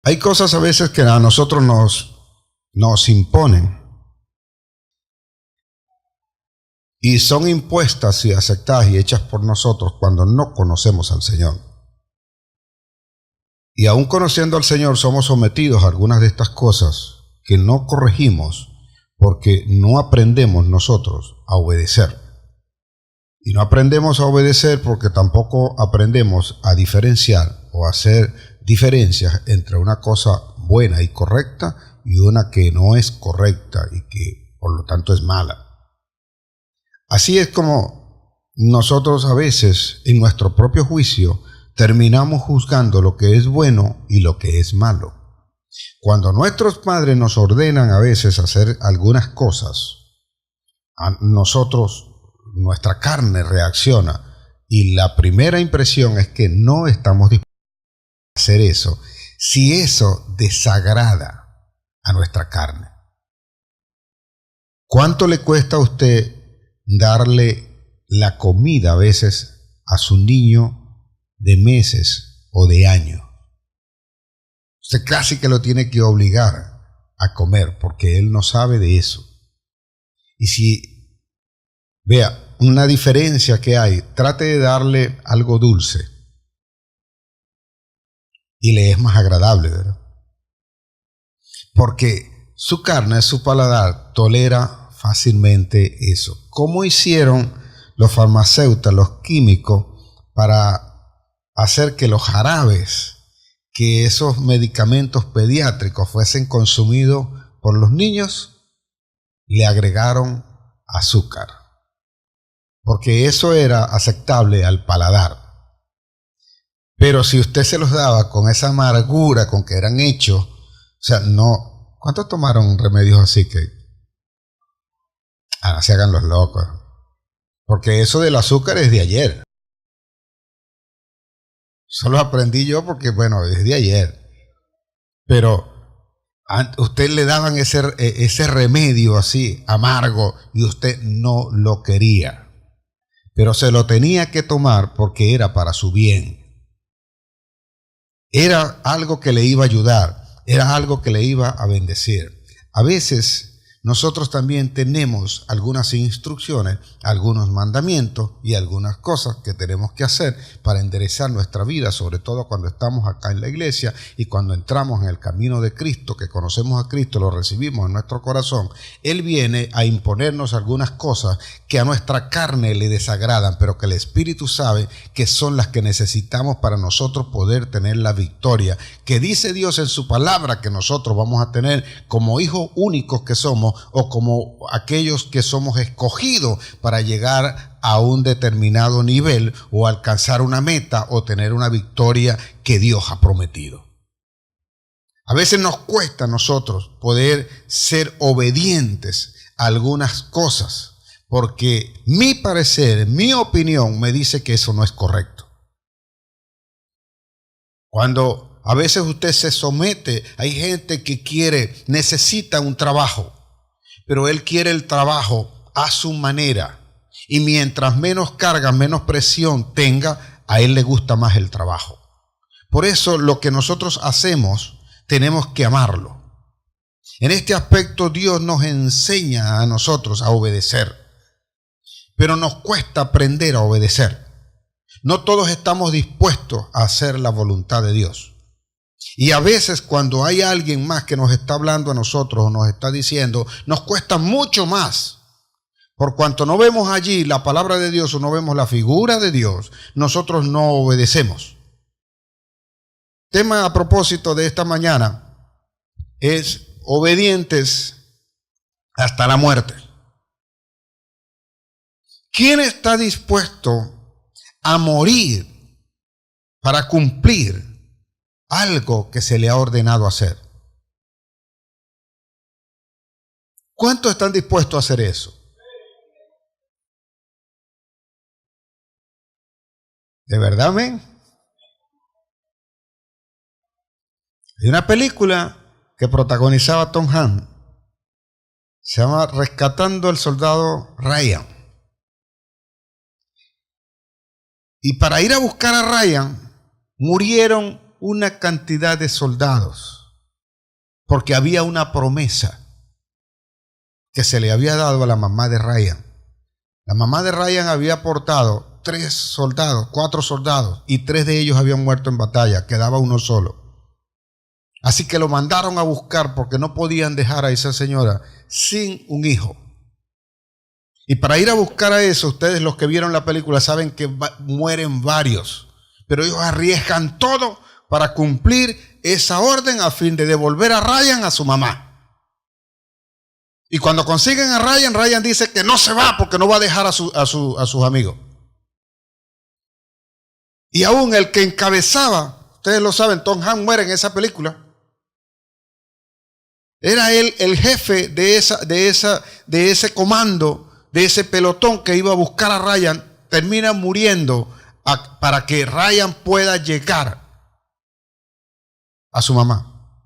Hay cosas a veces que a nosotros nos imponen y son impuestas y aceptadas y hechas por nosotros cuando no conocemos al Señor. Y aún conociendo al Señor somos sometidos a algunas de estas cosas que no corregimos porque no aprendemos nosotros a obedecer. Y no aprendemos a obedecer porque tampoco aprendemos a diferenciar o a hacer diferencias entre una cosa buena y correcta y una que no es correcta y que por lo tanto es mala. Así es como nosotros a veces en nuestro propio juicio terminamos juzgando lo que es bueno y lo que es malo. Cuando nuestros padres nos ordenan a veces hacer algunas cosas, a nosotros, nuestra carne reacciona y la primera impresión es que no estamos dispuestos a hacer eso si eso desagrada a nuestra carne. ¿Cuánto le cuesta a usted darle la comida a veces a su niño de meses o de años? Usted casi que lo tiene que obligar a comer porque él no sabe de eso. Y si, vea, una diferencia que hay, trate de darle algo dulce y le es más agradable, ¿verdad? Porque su carne, su paladar, tolera fácilmente eso. ¿Cómo hicieron los farmacéuticos, los químicos, para hacer que los jarabes, que esos medicamentos pediátricos fuesen consumidos por los niños? Le agregaron azúcar, porque eso era aceptable al paladar. Pero si usted se los daba con esa amargura con que eran hechos, o sea, no. ¿Cuántos tomaron remedios así que? No se hagan los locos. Porque eso del azúcar es de ayer. Solo aprendí yo porque, bueno, es de ayer. Pero usted le daban ese remedio así, amargo, y usted no lo quería. Pero se lo tenía que tomar porque era para su bien. Era algo que le iba a ayudar, era algo que le iba a bendecir. A veces nosotros también tenemos algunas instrucciones, algunos mandamientos y algunas cosas que tenemos que hacer para enderezar nuestra vida, sobre todo cuando estamos acá en la iglesia y cuando entramos en el camino de Cristo, que conocemos a Cristo, lo recibimos en nuestro corazón. Él viene a imponernos algunas cosas que a nuestra carne le desagradan, pero que el Espíritu sabe que son las que necesitamos para nosotros poder tener la victoria, que dice Dios en su palabra que nosotros vamos a tener como hijos únicos que somos, o como aquellos que somos escogidos para llegar a un determinado nivel o alcanzar una meta o tener una victoria que Dios ha prometido. A veces nos cuesta a nosotros poder ser obedientes a algunas cosas porque mi parecer, mi opinión me dice que eso no es correcto. Cuando a veces usted se somete, hay gente que necesita un trabajo, pero él quiere el trabajo a su manera. Y mientras menos carga, menos presión tenga, a él le gusta más el trabajo. Por eso lo que nosotros hacemos, tenemos que amarlo. En este aspecto Dios nos enseña a nosotros a obedecer. Pero nos cuesta aprender a obedecer. No todos estamos dispuestos a hacer la voluntad de Dios. Y a veces cuando hay alguien más que nos está hablando a nosotros o nos está diciendo, nos cuesta mucho más. Por cuanto no vemos allí la palabra de Dios o no vemos la figura de Dios, nosotros no obedecemos. Tema a propósito de esta mañana es obedientes hasta la muerte. ¿Quién está dispuesto a morir para cumplir algo que se le ha ordenado hacer? ¿Cuántos están dispuestos a hacer eso? ¿De verdad, amén? Hay una película que protagonizaba Tom Hanks. Se llama Rescatando al Soldado Ryan. Y para ir a buscar a Ryan, murieron una cantidad de soldados. porque había una promesa que se le había dado a la mamá de Ryan. La mamá de Ryan había aportado 4 soldados, y 3 de ellos habían muerto en batalla, quedaba uno solo. Así que lo mandaron a buscar porque no podían dejar a esa señora sin un hijo. Y para ir a buscar a eso, ustedes los que vieron la película saben que mueren varios, pero ellos arriesgan todo para cumplir esa orden a fin de devolver a Ryan a su mamá. Y cuando consiguen a Ryan, Ryan dice que no se va porque no va a dejar a sus amigos. Y aún el que encabezaba, ustedes lo saben, Tom Hanks muere en esa película. Era él el jefe de ese comando, de ese pelotón que iba a buscar a Ryan. Termina muriendo para que Ryan pueda llegar a su mamá.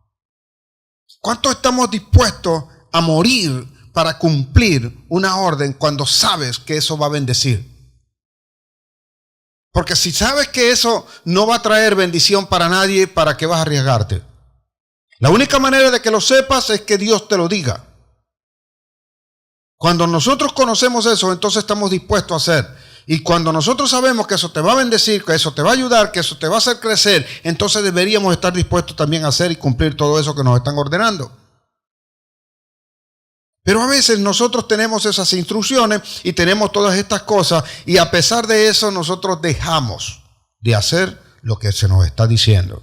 ¿Cuánto estamos dispuestos a morir para cumplir una orden cuando sabes que eso va a bendecir? Porque si sabes que eso no va a traer bendición para nadie, ¿para qué vas a arriesgarte? La única manera de que lo sepas es que Dios te lo diga. Cuando nosotros conocemos eso, entonces estamos dispuestos a hacer. Y cuando nosotros sabemos que eso te va a bendecir, que eso te va a ayudar, que eso te va a hacer crecer, entonces deberíamos estar dispuestos también a hacer y cumplir todo eso que nos están ordenando. Pero a veces nosotros tenemos esas instrucciones y tenemos todas estas cosas, y a pesar de eso nosotros dejamos de hacer lo que se nos está diciendo.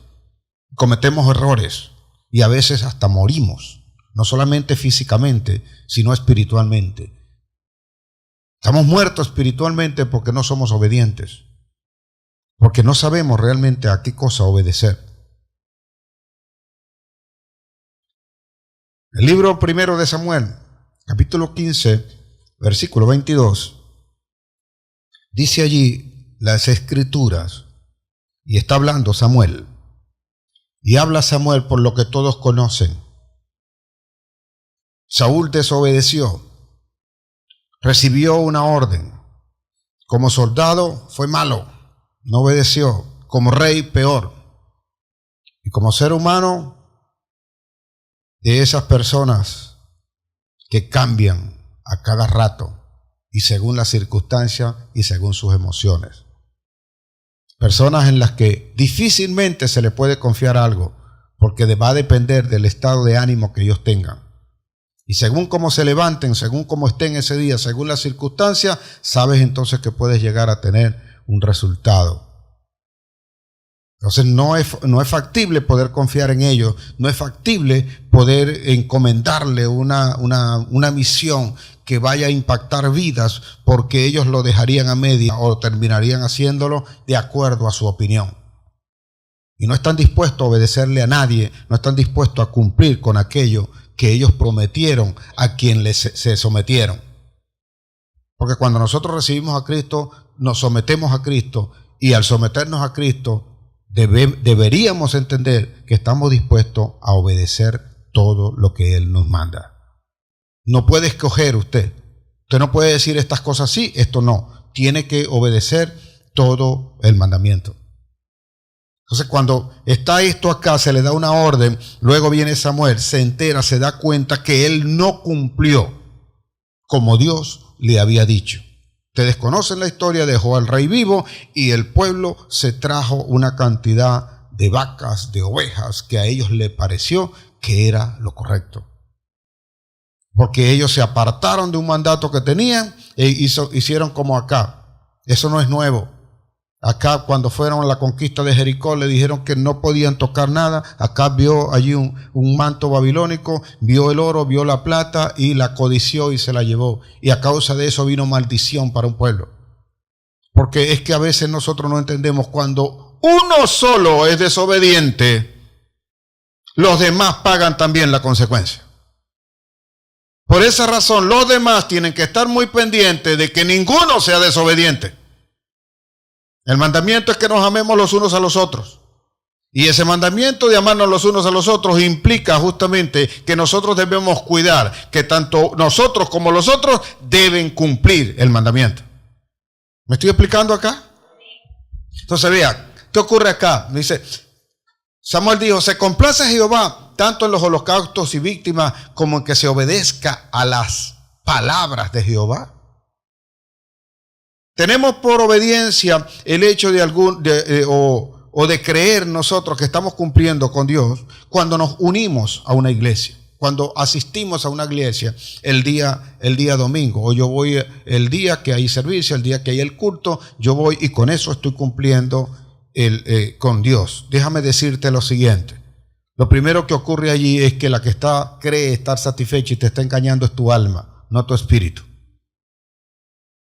Cometemos errores y a veces hasta morimos, no solamente físicamente, sino espiritualmente. Estamos muertos espiritualmente porque no somos obedientes, porque no sabemos realmente a qué cosa obedecer. El libro primero de Samuel, capítulo 15, versículo 22, dice allí las escrituras, y está hablando Samuel, y habla Samuel por lo que todos conocen. Saúl desobedeció, recibió una orden. Como soldado fue malo, no obedeció. Como rey, peor. Y como ser humano, de esas personas que cambian a cada rato y según las circunstancias y según sus emociones. Personas en las que difícilmente se le puede confiar algo, porque va a depender del estado de ánimo que ellos tengan. Y según cómo se levanten, según cómo estén ese día, según las circunstancias, sabes entonces que puedes llegar a tener un resultado. Entonces no es factible poder confiar en ellos, no es factible poder encomendarle una misión que vaya a impactar vidas, porque ellos lo dejarían a media o terminarían haciéndolo de acuerdo a su opinión. Y no están dispuestos a obedecerle a nadie, no están dispuestos a cumplir con aquello que ellos prometieron a quien se sometieron. Porque cuando nosotros recibimos a Cristo, nos sometemos a Cristo, y al someternos a Cristo deberíamos entender que estamos dispuestos a obedecer todo lo que Él nos manda. No puede escoger usted. Usted no puede decir estas cosas sí, esto no. Tiene que obedecer todo el mandamiento. Entonces cuando está esto acá, se le da una orden, luego viene Samuel, se entera, se da cuenta que él no cumplió como Dios le había dicho. Ustedes conocen la historia, dejó al rey vivo y el pueblo se trajo una cantidad de vacas, de ovejas, que a ellos les pareció que era lo correcto. Porque ellos se apartaron de un mandato que tenían e hicieron como acá. Eso no es nuevo. Acá cuando fueron a la conquista de Jericó le dijeron que no podían tocar nada. Acá vio allí un manto babilónico, vio el oro, vio la plata y la codició y se la llevó. Y a causa de eso vino maldición para un pueblo. Porque es que a veces nosotros no entendemos, cuando uno solo es desobediente, los demás pagan también la consecuencia. Por esa razón los demás tienen que estar muy pendientes de que ninguno sea desobediente. El mandamiento es que nos amemos los unos a los otros. Y ese mandamiento de amarnos los unos a los otros implica justamente que nosotros debemos cuidar que tanto nosotros como los otros deben cumplir el mandamiento. ¿Me estoy explicando acá? Entonces vea, ¿qué ocurre acá? Dice, Samuel dijo, se complace Jehová tanto en los holocaustos y víctimas como en que se obedezca a las palabras de Jehová. Tenemos por obediencia el hecho de creer nosotros que estamos cumpliendo con Dios cuando nos unimos a una iglesia, cuando asistimos a una iglesia el día domingo, o yo voy el día que hay servicio, el día que hay el culto, yo voy y con eso estoy cumpliendo con Dios. Déjame decirte lo siguiente. Lo primero que ocurre allí es que la que cree estar satisfecha y te está engañando es tu alma, no tu espíritu.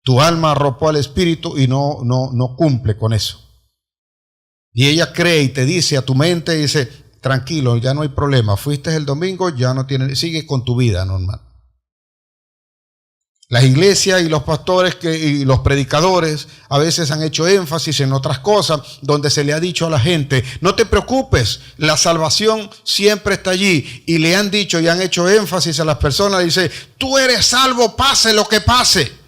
Tu alma arropó al espíritu y no cumple con eso. Y ella cree y te dice a tu mente, dice, tranquilo, ya no hay problema. Fuiste el domingo, ya no tienes, sigue con tu vida normal. Las iglesias y los pastores y los predicadores a veces han hecho énfasis en otras cosas donde se le ha dicho a la gente, no te preocupes, la salvación siempre está allí. Y le han dicho y han hecho énfasis a las personas, dice, tú eres salvo, pase lo que pase.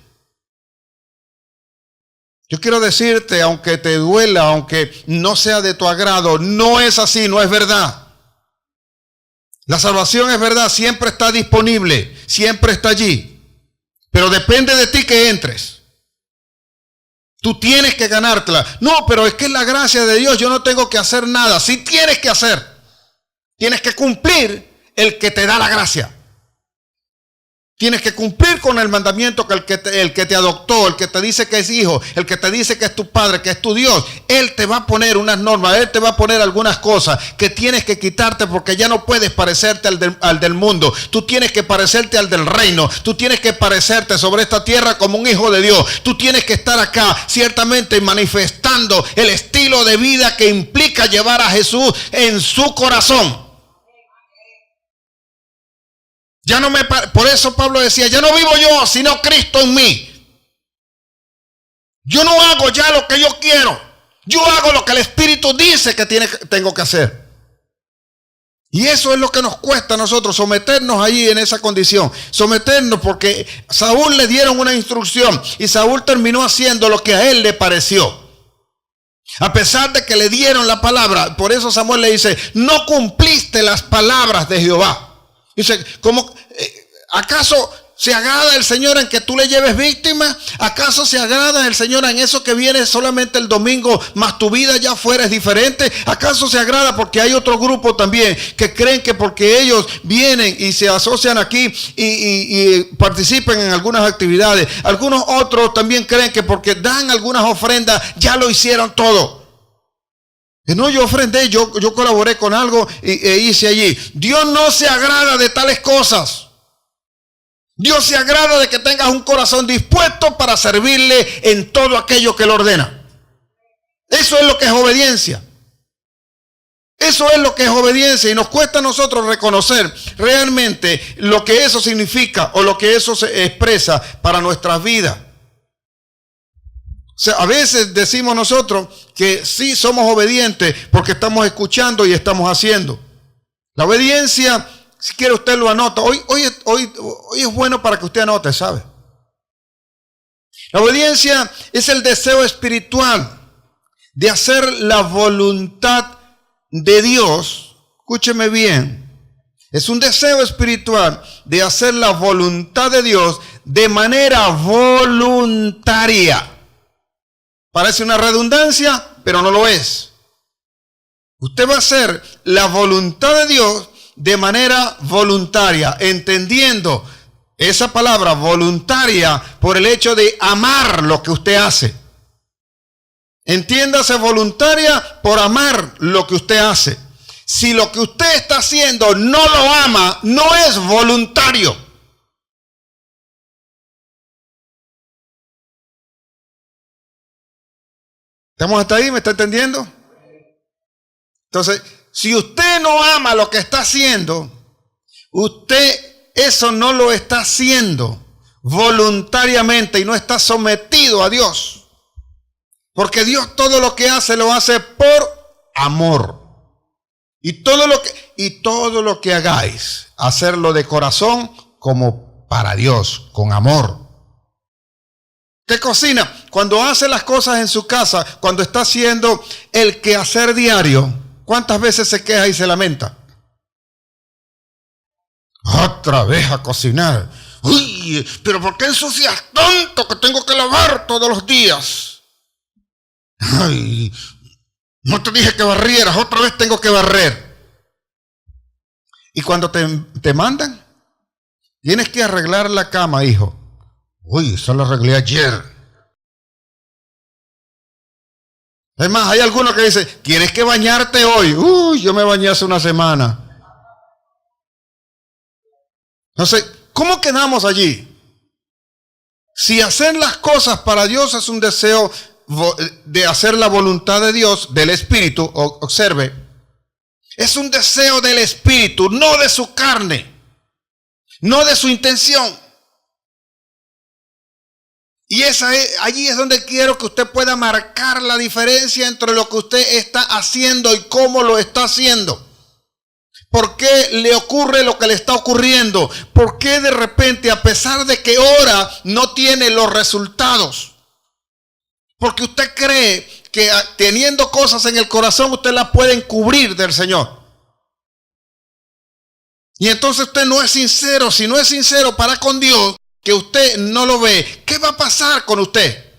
Yo quiero decirte, aunque te duela, aunque no sea de tu agrado, no es así, no es verdad. La salvación es verdad, siempre está disponible, siempre está allí. Pero depende de ti que entres. Tú tienes que ganártela. No, pero es que es la gracia de Dios, yo no tengo que hacer nada. Sí tienes que hacer. Tienes que cumplir el que te da la gracia. Tienes que cumplir con el mandamiento que el que te adoptó, el que te dice que es hijo, el que te dice que es tu padre, que es tu Dios. Él te va a poner unas normas, Él te va a poner algunas cosas que tienes que quitarte porque ya no puedes parecerte al del mundo. Tú tienes que parecerte al del reino. Tú tienes que parecerte sobre esta tierra como un hijo de Dios. Tú tienes que estar acá ciertamente manifestando el estilo de vida que implica llevar a Jesús en su corazón. Por eso Pablo decía, ya no vivo yo, sino Cristo en mí. Yo no hago ya lo que yo quiero. Yo hago lo que el Espíritu dice que tengo que hacer. Y eso es lo que nos cuesta a nosotros, someternos allí en esa condición. Someternos porque Saúl le dieron una instrucción y Saúl terminó haciendo lo que a él le pareció. A pesar de que le dieron la palabra, por eso Samuel le dice, no cumpliste las palabras de Jehová. Dice, ¿acaso se agrada el Señor en que tú le lleves víctimas? ¿Acaso se agrada el Señor en eso que viene solamente el domingo, más tu vida ya fuera es diferente? ¿Acaso se agrada? Porque hay otro grupo también que creen que porque ellos vienen y se asocian aquí y participan en algunas actividades. Algunos otros también creen que porque dan algunas ofrendas ya lo hicieron todo. No, yo ofrendé, yo colaboré con algo e hice allí. Dios no se agrada de tales cosas. Dios se agrada de que tengas un corazón dispuesto para servirle en todo aquello que Él ordena. Eso es lo que es obediencia. Eso es lo que es obediencia y nos cuesta a nosotros reconocer realmente lo que eso significa o lo que eso se expresa para nuestras vidas. O sea, a veces decimos nosotros que sí somos obedientes porque estamos escuchando y estamos haciendo. La obediencia, si quiere usted lo anota. Hoy es bueno para que usted anote, ¿sabe? La obediencia es el deseo espiritual de hacer la voluntad de Dios. Escúcheme bien. Es un deseo espiritual de hacer la voluntad de Dios de manera voluntaria. Parece una redundancia, pero no lo es. Usted va a hacer la voluntad de Dios de manera voluntaria, entendiendo esa palabra voluntaria por el hecho de amar lo que usted hace. Entiéndase voluntaria por amar lo que usted hace. Si lo que usted está haciendo no lo ama, no es voluntario. ¿Estamos hasta ahí? ¿Me está entendiendo? Entonces, si usted no ama lo que está haciendo, usted eso no lo está haciendo voluntariamente y no está sometido a Dios. Porque Dios todo lo que hace lo hace por amor. Y todo lo que hagáis, hacerlo de corazón como para Dios, con amor. ¿Qué cocina? Cuando hace las cosas en su casa, cuando está haciendo el quehacer diario, ¿Cuántas veces se queja y se lamenta? Otra vez a cocinar. Uy, pero ¿por qué ensucias tanto que tengo que lavar todos los días? Ay, no te dije que barrieras, otra vez tengo que barrer. Y cuando te mandan, tienes que arreglar la cama, hijo. Uy, eso lo arreglé ayer. Es más, hay algunos que dicen, tienes que bañarte hoy. Uy, yo me bañé hace una semana. Entonces, ¿cómo quedamos allí? Si hacer las cosas para Dios es un deseo de hacer la voluntad de Dios, del Espíritu, observe, es un deseo del Espíritu, no de su carne, no de su intención. Y allí es donde quiero que usted pueda marcar la diferencia entre lo que usted está haciendo y cómo lo está haciendo. ¿Por qué le ocurre lo que le está ocurriendo? ¿Por qué de repente, a pesar de que ora, no tiene los resultados? Porque usted cree que teniendo cosas en el corazón, usted las puede encubrir del Señor. Y entonces usted no es sincero. Si no es sincero para con Dios, que usted no lo ve, ¿qué va a pasar con usted?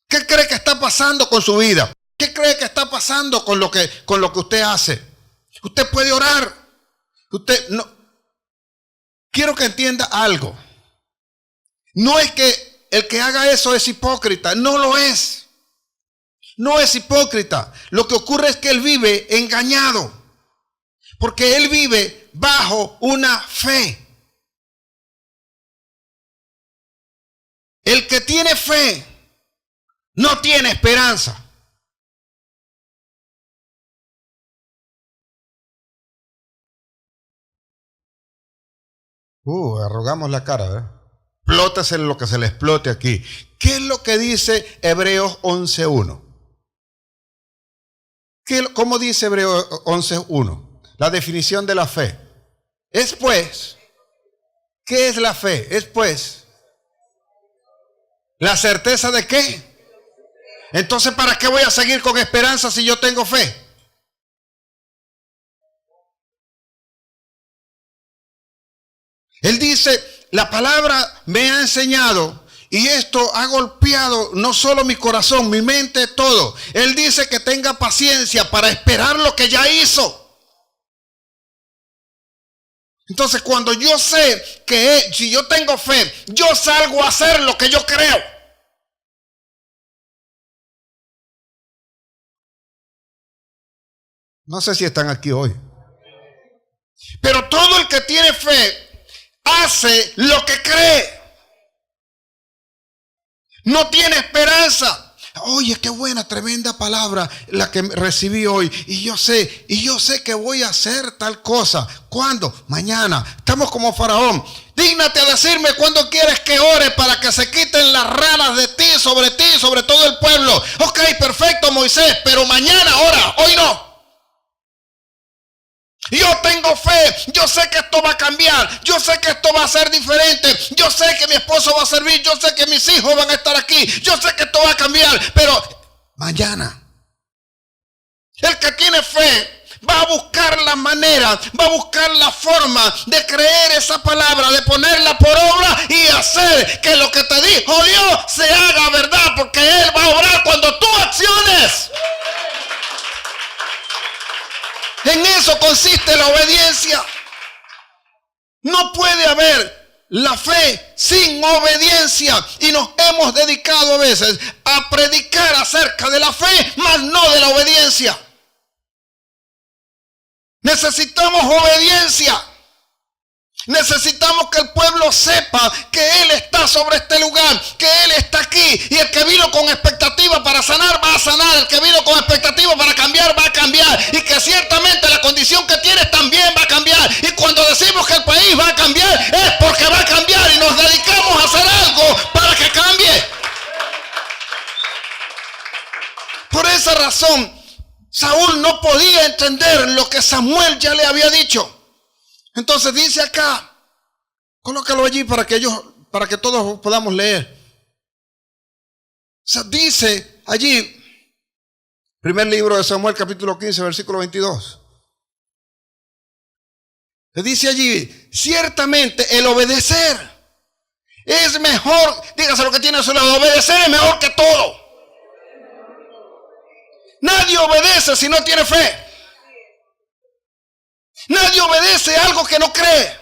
¿Qué cree que está pasando con su vida? ¿Qué cree que está pasando con lo que usted hace? Usted puede orar. Usted no. Quiero que entienda algo. No es que el que haga eso es hipócrita. No lo es. No es hipócrita. Lo que ocurre es que él vive engañado. Porque él vive bajo una fe. El que tiene fe no tiene esperanza. Arrugamos la cara, ¿verdad? Explótese lo que se le explote aquí. ¿Qué es lo que dice Hebreos 11.1? ¿Cómo dice Hebreos 11.1? La definición de la fe. Es pues, ¿qué es la fe? Es pues, ¿la certeza de qué? Entonces, ¿para qué voy a seguir con esperanza si yo tengo fe? Él dice, la palabra me ha enseñado y esto ha golpeado no solo mi corazón, mi mente, todo. Él dice que tenga paciencia para esperar lo que ya hizo. Entonces, cuando yo sé que si yo tengo fe, yo salgo a hacer lo que yo creo. No sé si están aquí hoy. Pero todo el que tiene fe hace lo que cree. No tiene esperanza. Oye, qué buena, tremenda palabra la que recibí hoy. Y yo sé que voy a hacer tal cosa. ¿Cuándo? Mañana. Estamos como Faraón. Dígnate a decirme cuándo quieres que ore para que se quiten las ranas de ti, sobre todo el pueblo. Ok, perfecto, Moisés, pero mañana ora, hoy no. Yo tengo fe, yo sé que esto va a cambiar, yo sé que esto va a ser diferente, yo sé que mi esposo va a servir, yo sé que mis hijos van a estar aquí, yo sé que esto va a cambiar, pero mañana. El que tiene fe va a buscar la manera, va a buscar la forma de creer esa palabra, de ponerla por obra y hacer que lo que te dijo Dios se haga verdad, porque Él va a obrar cuando tú acciones. En eso consiste la obediencia. No puede haber la fe sin obediencia. Y nos hemos dedicado a veces a predicar acerca de la fe, mas no de la obediencia. Necesitamos obediencia. Necesitamos que el pueblo sepa que Él está sobre este lugar, que Él está aquí, y el que vino con expectativa para sanar va a sanar, el que vino con expectativa para cambiar va a cambiar, y que ciertamente la condición que tienes también va a cambiar. Y cuando decimos que el país va a cambiar es porque va a cambiar y nos dedicamos a hacer algo para que cambie. Por esa razón Saúl no podía entender lo que Samuel ya le había dicho. Entonces dice acá, colócalo allí para que todos podamos leer. O sea, dice allí, Primer libro de Samuel, capítulo 15, versículo 22. Le dice allí, ciertamente el obedecer es mejor, dígase lo que tiene a su lado, obedecer es mejor que todo. Nadie obedece si no tiene fe. Nadie obedece algo que no cree.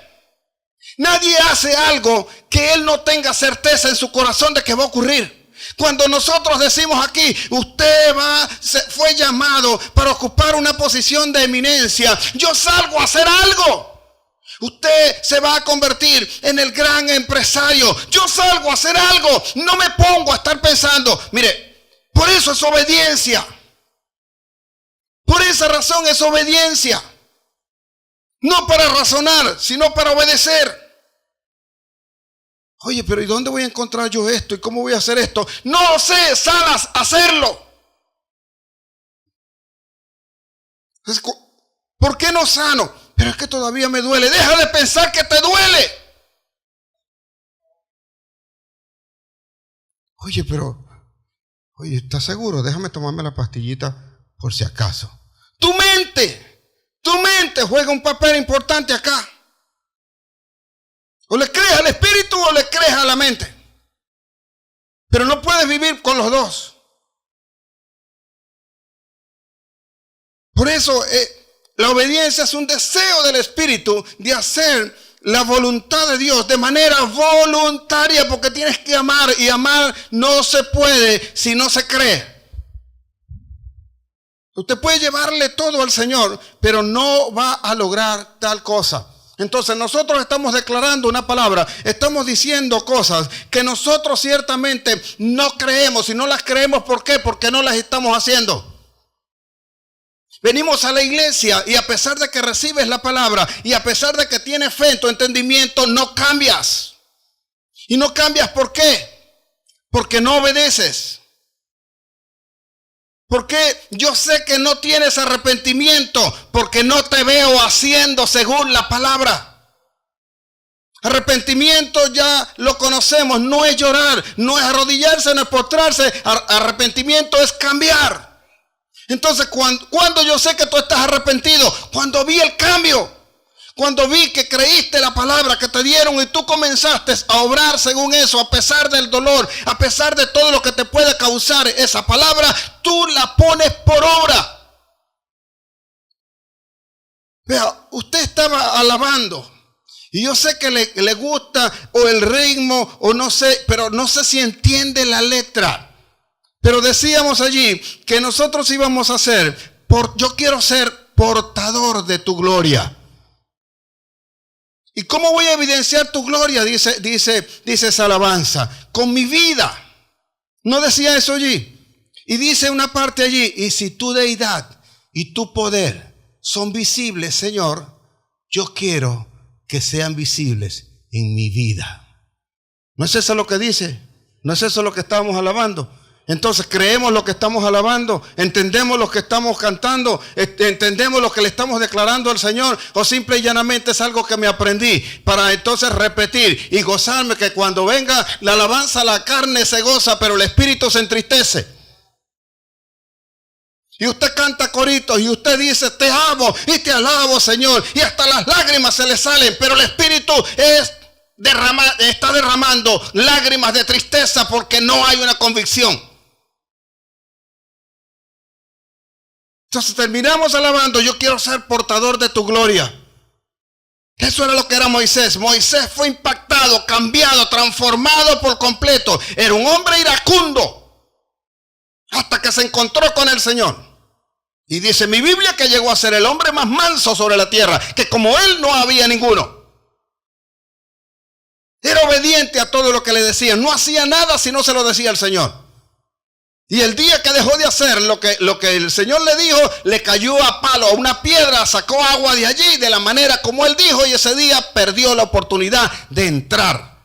Nadie hace algo que él no tenga certeza en su corazón de que va a ocurrir. Cuando nosotros decimos aquí, usted fue llamado para ocupar una posición de eminencia, yo salgo a hacer algo. Usted se va a convertir en el gran empresario. Yo salgo a hacer algo. No me pongo a estar pensando. Mire, por eso es obediencia. Por esa razón es obediencia. No para razonar, sino para obedecer. Oye, pero ¿y dónde voy a encontrar yo esto? ¿Y cómo voy a hacer esto? No lo sé, salas a hacerlo. ¿Por qué no sano? Pero es que todavía me duele. Deja de pensar que te duele. Oye, ¿estás seguro? Déjame tomarme la pastillita por si acaso. Tu mente juega un papel importante acá. O le crees al espíritu o le crees a la mente. Pero no puedes vivir con los dos. Por eso la obediencia es un deseo del espíritu de hacer la voluntad de Dios de manera voluntaria, porque tienes que amar, y amar no se puede si no se cree. Usted puede llevarle todo al Señor, pero no va a lograr tal cosa. Entonces nosotros estamos declarando una palabra, estamos diciendo cosas que nosotros ciertamente no creemos, y no las creemos. ¿Por qué? Porque no las estamos haciendo. Venimos a la iglesia y a pesar de que recibes la palabra y a pesar de que tienes fe en tu entendimiento, no cambias. Y no cambias, ¿por qué? Porque no obedeces. Porque yo sé que no tienes arrepentimiento, porque no te veo haciendo según la palabra. Arrepentimiento ya lo conocemos, no es llorar, no es arrodillarse, no es postrarse. Arrepentimiento es cambiar. Entonces, cuando yo sé que tú estás arrepentido, cuando vi el cambio, cuando vi que creíste la palabra que te dieron y tú comenzaste a obrar según eso, a pesar del dolor, a pesar de todo lo que te puede causar esa palabra, tú la pones por obra. Vea, usted estaba alabando y yo sé que le gusta o el ritmo o no sé, pero no sé si entiende la letra. Pero decíamos allí que nosotros íbamos a ser, yo quiero ser portador de tu gloria. ¿Y cómo voy a evidenciar tu gloria? Dice esa alabanza. Con mi vida. ¿No decía eso allí? Y dice una parte allí, y si tu deidad y tu poder son visibles, Señor, yo quiero que sean visibles en mi vida. ¿No es eso lo que dice? ¿No es eso lo que estábamos alabando? Entonces creemos lo que estamos alabando, entendemos lo que estamos cantando, entendemos lo que le estamos declarando al Señor, o simple y llanamente es algo que me aprendí para entonces repetir y gozarme, que cuando venga la alabanza la carne se goza, pero el espíritu se entristece. Y usted canta coritos y usted dice te amo y te alabo, Señor, y hasta las lágrimas se le salen, pero el espíritu está derramando lágrimas de tristeza porque no hay una convicción. Entonces terminamos alabando, yo quiero ser portador de tu gloria. Eso era lo que era Moisés. Moisés fue impactado, cambiado, transformado por completo. Era un hombre iracundo hasta que se encontró con el Señor. Y dice mi Biblia que llegó a ser el hombre más manso sobre la tierra, que como él no había ninguno. Era obediente a todo lo que le decían. No hacía nada si no se lo decía el Señor. Y el día que dejó de hacer lo que el Señor le dijo, le cayó a palo, a una piedra, sacó agua de allí de la manera como él dijo, y ese día perdió la oportunidad de entrar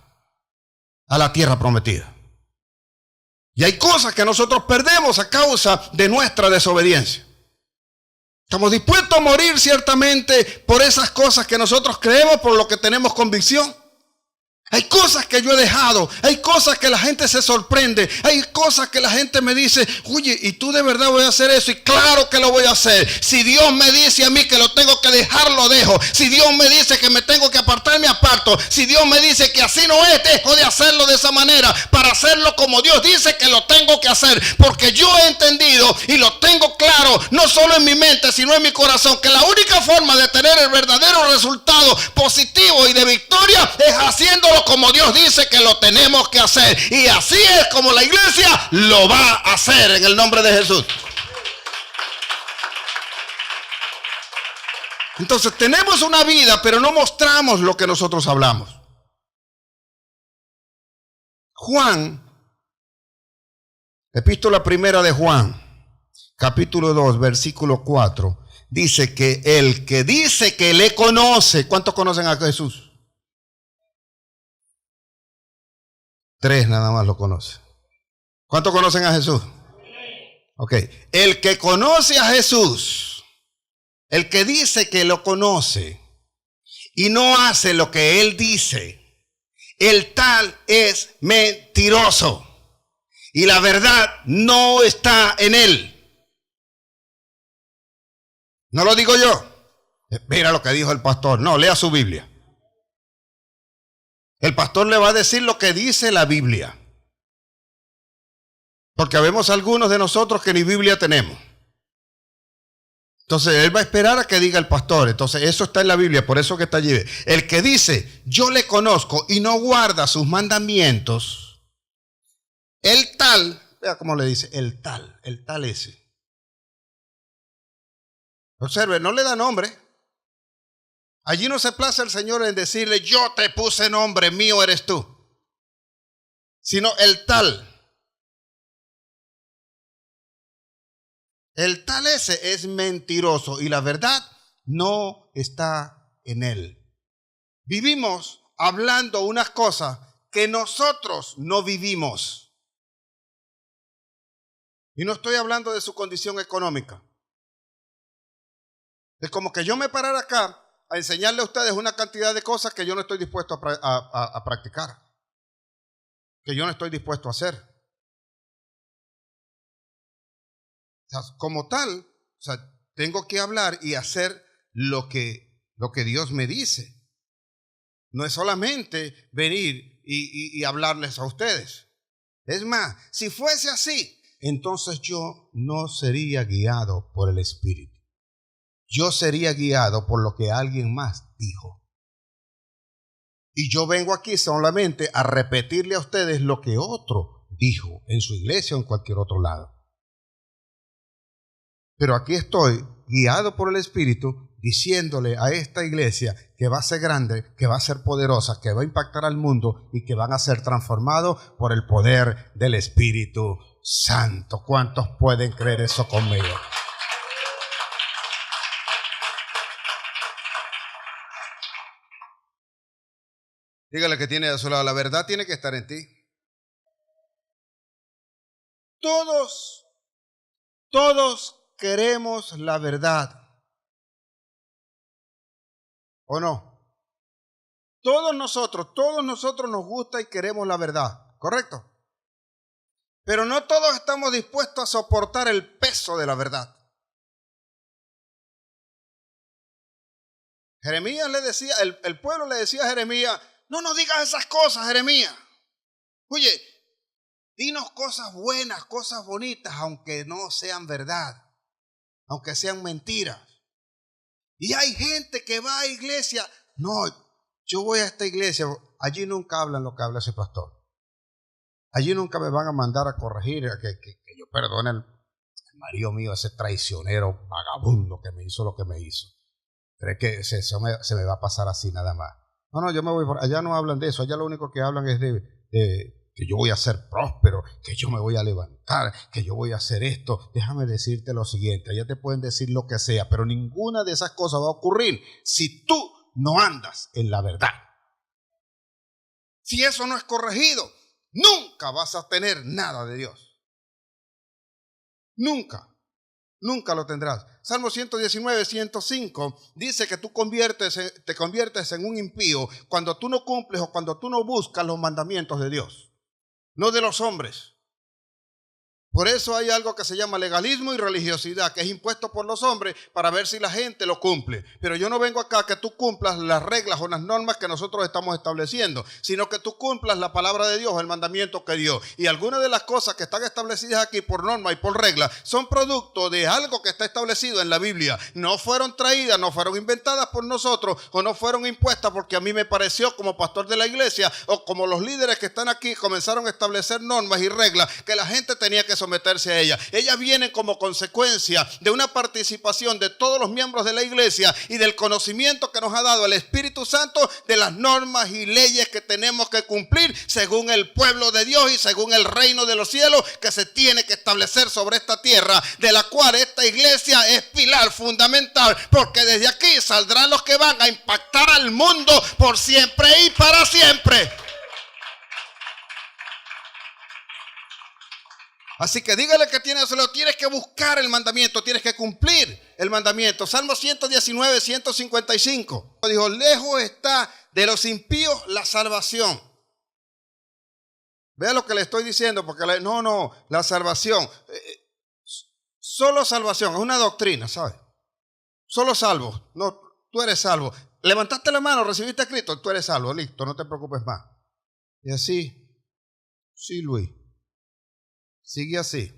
a la tierra prometida. Y hay cosas que nosotros perdemos a causa de nuestra desobediencia. Estamos dispuestos a morir ciertamente por esas cosas que nosotros creemos, por lo que tenemos convicción. Hay cosas que yo he dejado, hay cosas que la gente se sorprende, hay cosas que la gente me dice, oye, ¿y tú de verdad voy a hacer eso? Y claro que lo voy a hacer. Si Dios me dice a mí que lo tengo que dejar, lo dejo. Si Dios me dice que me tengo que apartar, me aparto. Si Dios me dice que así no es, dejo de hacerlo de esa manera para hacerlo como Dios dice que lo tengo que hacer. Porque yo he entendido y lo tengo claro, no solo en mi mente, sino en mi corazón, que la única forma de tener el verdadero resultado positivo y de victoria es haciéndolo como Dios dice que lo tenemos que hacer. Y así es como la iglesia lo va a hacer en el nombre de Jesús. Entonces tenemos una vida, pero no mostramos lo que nosotros hablamos. Juan, epístola primera de Juan, capítulo 2, versículo 4, dice que el que dice que le conoce, ¿cuántos conocen a Jesús? 3 nada más lo conocen. ¿Cuántos conocen a Jesús? Ok. El que conoce a Jesús, el que dice que lo conoce y no hace lo que él dice, el tal es mentiroso y la verdad no está en él. No lo digo yo. Mira lo que dijo el pastor. No, lea su Biblia. El pastor le va a decir lo que dice la Biblia. Porque habemos algunos de nosotros que ni Biblia tenemos. Entonces él va a esperar a que diga el pastor. Entonces eso está en la Biblia, por eso que está allí. El que dice, yo le conozco y no guarda sus mandamientos, el tal, vea cómo le dice, el tal ese. Observe, no le da nombre. Allí no se place el Señor en decirle, yo te puse nombre, mío eres tú. Sino el tal. El tal ese es mentiroso y la verdad no está en él. Vivimos hablando unas cosas que nosotros no vivimos. Y no estoy hablando de su condición económica. Es como que yo me parara acá a enseñarle a ustedes una cantidad de cosas que yo no estoy dispuesto a practicar, que yo no estoy dispuesto a hacer. O sea, como tal, o sea, tengo que hablar y hacer lo que Dios me dice. No es solamente venir y hablarles a ustedes. Es más, si fuese así, entonces yo no sería guiado por el Espíritu. Yo sería guiado por lo que alguien más dijo. Y yo vengo aquí solamente a repetirle a ustedes lo que otro dijo en su iglesia o en cualquier otro lado. Pero aquí estoy guiado por el Espíritu diciéndole a esta iglesia que va a ser grande, que va a ser poderosa, que va a impactar al mundo y que van a ser transformados por el poder del Espíritu Santo. ¿Cuántos pueden creer eso conmigo? Dígale que tiene a su lado, la verdad tiene que estar en ti. Todos queremos la verdad. ¿O no? Todos nosotros nos gusta y queremos la verdad, ¿correcto? Pero no todos estamos dispuestos a soportar el peso de la verdad. Jeremías le decía, el pueblo le decía a Jeremías, no nos digas esas cosas, Jeremías. Oye, dinos cosas buenas, cosas bonitas, aunque no sean verdad, aunque sean mentiras. Y hay gente que va a iglesia, no, yo voy a esta iglesia, allí nunca hablan lo que habla ese pastor. Allí nunca me van a mandar a corregir, a que yo perdone al marido mío, ese traicionero vagabundo que me hizo lo que me hizo. ¿Cree que se me va a pasar así nada más? No, yo me voy por allá, no hablan de eso. Allá lo único que hablan es de que yo voy a ser próspero, que yo me voy a levantar, que yo voy a hacer esto. Déjame decirte lo siguiente, allá te pueden decir lo que sea, pero ninguna de esas cosas va a ocurrir si tú no andas en la verdad. Si eso no es corregido, nunca vas a tener nada de Dios. Nunca lo tendrás. Salmo 119, 105 dice que tú te conviertes en un impío cuando tú no cumples o cuando tú no buscas los mandamientos de Dios, no de los hombres. Por eso hay algo que se llama legalismo y religiosidad, que es impuesto por los hombres para ver si la gente lo cumple. Pero yo no vengo acá a que tú cumplas las reglas o las normas que nosotros estamos estableciendo, sino que tú cumplas la palabra de Dios, el mandamiento que dio. Y algunas de las cosas que están establecidas aquí por norma y por regla son producto de algo que está establecido en la Biblia. No fueron traídas, no fueron inventadas por nosotros o no fueron impuestas porque a mí me pareció como pastor de la iglesia o como los líderes que están aquí comenzaron a establecer normas y reglas que la gente tenía que someterse a ellas. Ellas vienen como consecuencia de una participación de todos los miembros de la iglesia y del conocimiento que nos ha dado el Espíritu Santo de las normas y leyes que tenemos que cumplir según el pueblo de Dios y según el reino de los cielos que se tiene que establecer sobre esta tierra, de la cual esta iglesia es pilar fundamental, porque desde aquí saldrán los que van a impactar al mundo por siempre y para siempre. Así que dígale que tienes que buscar el mandamiento, tienes que cumplir el mandamiento. Salmo 119, 155. Dijo, lejos está de los impíos la salvación. Vea lo que le estoy diciendo, porque la salvación, solo salvación, es una doctrina, ¿sabes? Solo salvo, no, tú eres salvo. Levantaste la mano, recibiste a Cristo, tú eres salvo, listo, no te preocupes más. Y así, sí, Luis. Sigue así.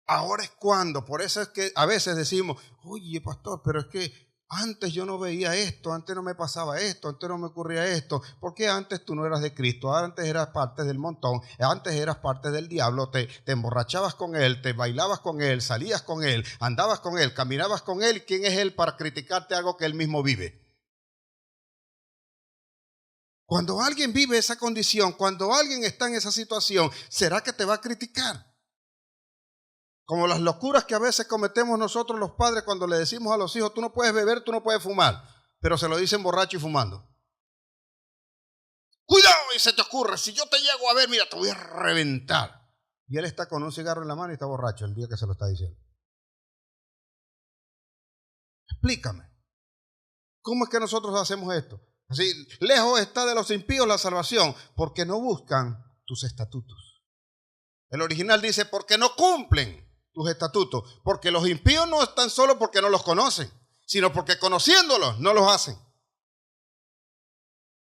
Ahora es cuando, por eso es que a veces decimos, oye, pastor, pero es que antes yo no veía esto, antes no me pasaba esto, antes no me ocurría esto. Porque antes tú no eras de Cristo, antes eras parte del montón, antes eras parte del diablo, te emborrachabas con él, te bailabas con él, salías con él, andabas con él, caminabas con él. ¿Quién es él para criticarte algo que él mismo vive? Cuando alguien vive esa condición, cuando alguien está en esa situación, ¿será que te va a criticar? Como las locuras que a veces cometemos nosotros los padres cuando le decimos a los hijos, tú no puedes beber, tú no puedes fumar, pero se lo dicen borracho y fumando. Cuidado y se te ocurre, si yo te llego a ver, mira, te voy a reventar. Y él está con un cigarro en la mano y está borracho el día que se lo está diciendo. Explícame, ¿cómo es que nosotros hacemos esto? Así, lejos está de los impíos la salvación, porque no buscan tus estatutos. El original dice, porque no cumplen tus estatutos. Porque los impíos no están solo porque no los conocen, sino porque conociéndolos no los hacen.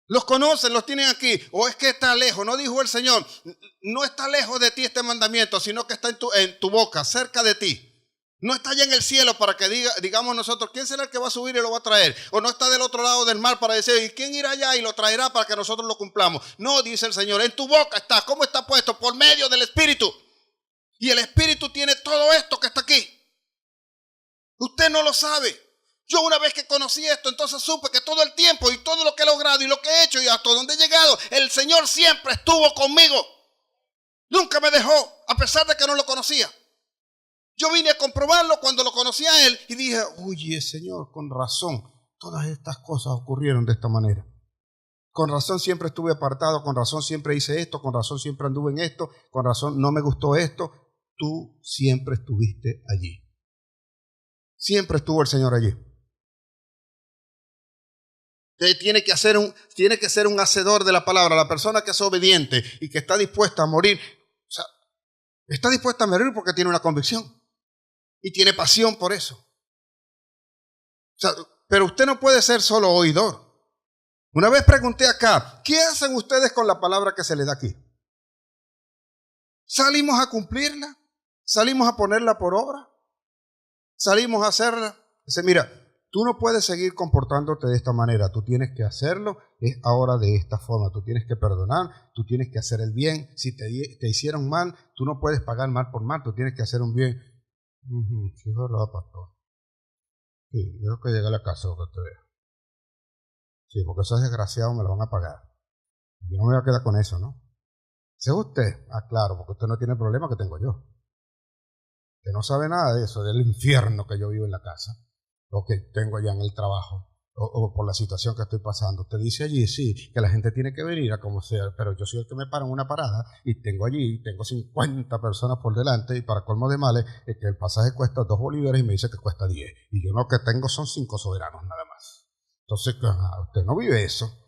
Los conocen, los tienen aquí. O es que está lejos, no dijo el Señor, no está lejos de ti este mandamiento, sino que está en tu boca, cerca de ti. No está allá en el cielo para que digamos nosotros, ¿quién será el que va a subir y lo va a traer? O no está del otro lado del mar para decir, ¿y quién irá allá y lo traerá para que nosotros lo cumplamos? No, dice el Señor, en tu boca está. ¿Cómo está puesto? Por medio del Espíritu. Y el Espíritu tiene todo esto que está aquí. Usted no lo sabe. Yo una vez que conocí esto, entonces supe que todo el tiempo y todo lo que he logrado y lo que he hecho y hasta donde he llegado, el Señor siempre estuvo conmigo. Nunca me dejó, a pesar de que no lo conocía. Yo vine a comprobarlo cuando lo conocí a él y dije, oye, Señor, con razón, todas estas cosas ocurrieron de esta manera. Con razón siempre estuve apartado, con razón siempre hice esto, con razón siempre anduve en esto, con razón no me gustó esto. Tú siempre estuviste allí. Siempre estuvo el Señor allí. Tiene que ser un hacedor de la palabra, la persona que es obediente y que está dispuesta a morir. O sea, está dispuesta a morir porque tiene una convicción. Y tiene pasión por eso. O sea, pero usted no puede ser solo oidor. Una vez pregunté acá, ¿qué hacen ustedes con la palabra que se les da aquí? ¿Salimos a cumplirla? ¿Salimos a ponerla por obra? ¿Salimos a hacerla? Dice, mira, tú no puedes seguir comportándote de esta manera. Tú tienes que hacerlo, es ahora de esta forma. Tú tienes que perdonar, tú tienes que hacer el bien. Si te hicieron mal, tú no puedes pagar mal por mal, tú tienes que hacer un bien. Sí, es verdad, pastor. Sí, yo creo que llegue a la casa que te vea. Sí, porque esos desgraciados me lo van a pagar. Yo no me voy a quedar con eso, ¿no? ¿Es usted? Ah, claro, porque usted no tiene el problema que tengo yo. Usted no sabe nada de eso, del infierno que yo vivo en la casa, lo que tengo allá en el trabajo. o por la situación que estoy pasando. Te dice allí, sí, que la gente tiene que venir a como sea, pero yo soy el que me paro en una parada y tengo 50 personas por delante y para colmo de males es que el pasaje cuesta 2 bolívares y me dice que cuesta 10. Y yo lo que tengo son 5 soberanos nada más. Entonces, usted no vive eso.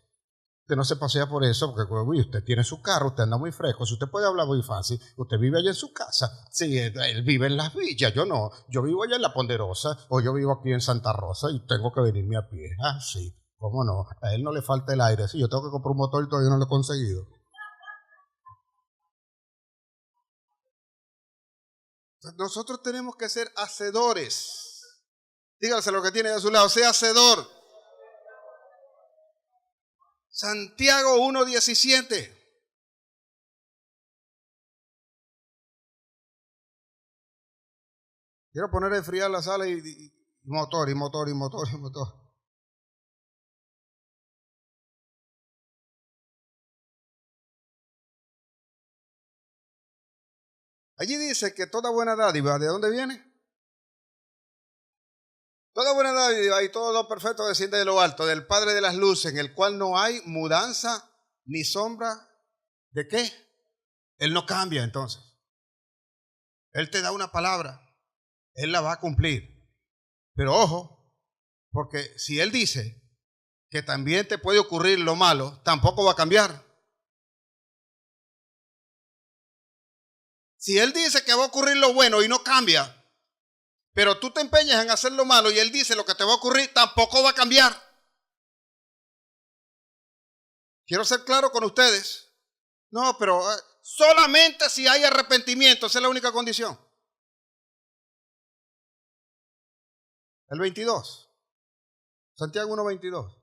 Usted no se pasea por eso porque uy, usted tiene su carro, usted anda muy fresco, si usted puede hablar muy fácil, usted vive allá en su casa. Sí, él vive en las villas, yo no. Yo vivo allá en La Ponderosa o yo vivo aquí en Santa Rosa y tengo que venirme a pie. Ah, sí, cómo no. A él no le falta el aire. Sí, yo tengo que comprar un motor y todavía no lo he conseguido. Nosotros tenemos que ser hacedores. Dígase lo que tiene a su lado, sea hacedor. Santiago 1:17. Quiero poner a enfriar la sala y motor, y motor, y motor, y motor. Allí dice que toda buena dádiva, ¿de dónde viene? Toda buena dádiva y todo lo perfecto desciende de lo alto, del Padre de las luces, en el cual no hay mudanza ni sombra. ¿De qué? Él no cambia entonces. Él te da una palabra, Él la va a cumplir. Pero ojo, porque si Él dice que también te puede ocurrir lo malo, tampoco va a cambiar. Si Él dice que va a ocurrir lo bueno y no cambia, pero tú te empeñas en hacer lo malo y Él dice lo que te va a ocurrir, tampoco va a cambiar. Quiero ser claro con ustedes. No, pero solamente si hay arrepentimiento, esa es la única condición. El 22. Santiago 1:22.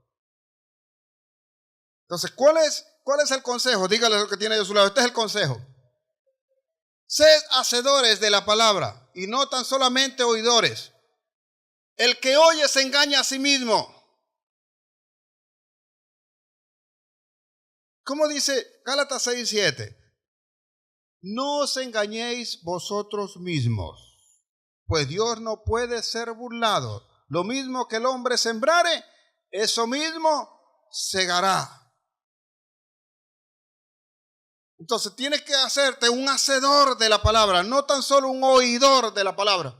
Entonces, ¿cuál es el consejo? Dígale lo que tiene de su lado. Este es el consejo. Sed hacedores de la palabra y no tan solamente oidores. El que oye se engaña a sí mismo. ¿Cómo dice Gálatas 6:7? No os engañéis vosotros mismos, pues Dios no puede ser burlado. Lo mismo que el hombre sembrare, eso mismo segará. Entonces tienes que hacerte un hacedor de la palabra, no tan solo un oidor de la palabra.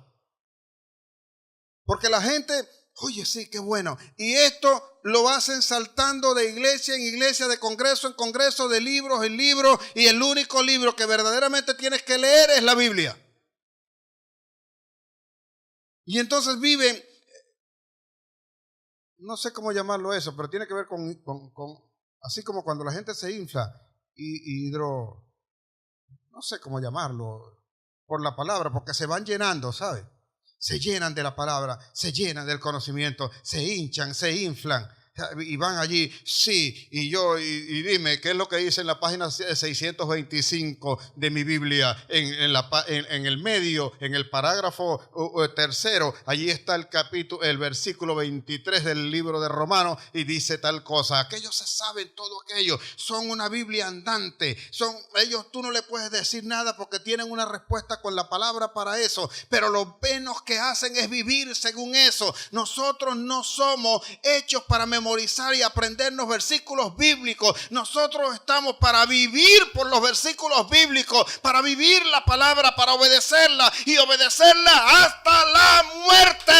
Porque la gente, oye, sí, qué bueno. Y esto lo hacen saltando de iglesia en iglesia, de congreso en congreso, de libros en libros. Y el único libro que verdaderamente tienes que leer es la Biblia. Y entonces viven, no sé cómo llamarlo eso, pero tiene que ver con así como cuando la gente se infla y no sé cómo llamarlo, por la palabra, porque se van llenando, ¿sabes? Se llenan de la palabra, se llenan del conocimiento, se hinchan, se inflan y van allí, sí, y dime, ¿qué es lo que dice en la página 625 de mi Biblia? En el medio, en el parágrafo tercero, allí está el versículo 23 del libro de Romanos y dice tal cosa. Aquellos se saben todo aquello, son una Biblia andante, ellos tú no le puedes decir nada porque tienen una respuesta con la palabra para eso, pero lo menos que hacen es vivir según eso. Nosotros no somos hechos para memorizar y aprendernos versículos bíblicos. Nosotros estamos para vivir por los versículos bíblicos, para vivir la palabra, para obedecerla y obedecerla hasta la muerte.